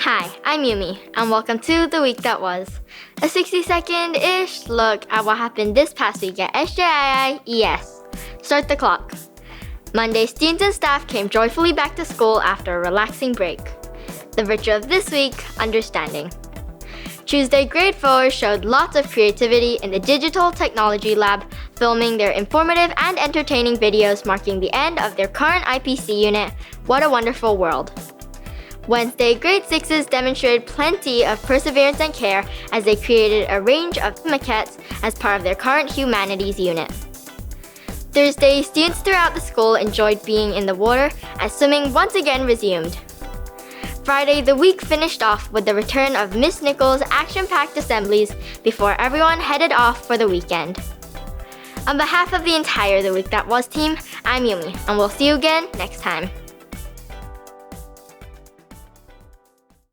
Hi, I'm Yumi, and welcome to The Week That Was. A 60-second-ish look at what happened this past week at SJII ES. Start the clock. Monday, students and staff came joyfully back to school after a relaxing break. The virtue of this week, understanding. Tuesday, grade 4 showed lots of creativity in the Digital Technology Lab, filming their informative and entertaining videos marking the end of their current IPC unit, What a Wonderful World. Wednesday, grade 6s demonstrated plenty of perseverance and care as they created a range of maquettes as part of their current humanities unit. Thursday, students throughout the school enjoyed being in the water as swimming once again resumed. Friday, the week finished off with the return of Miss Nichols' action-packed assemblies before everyone headed off for the weekend. On behalf of the entire The Week That Was team, I'm Yumi, and we'll see you again next time.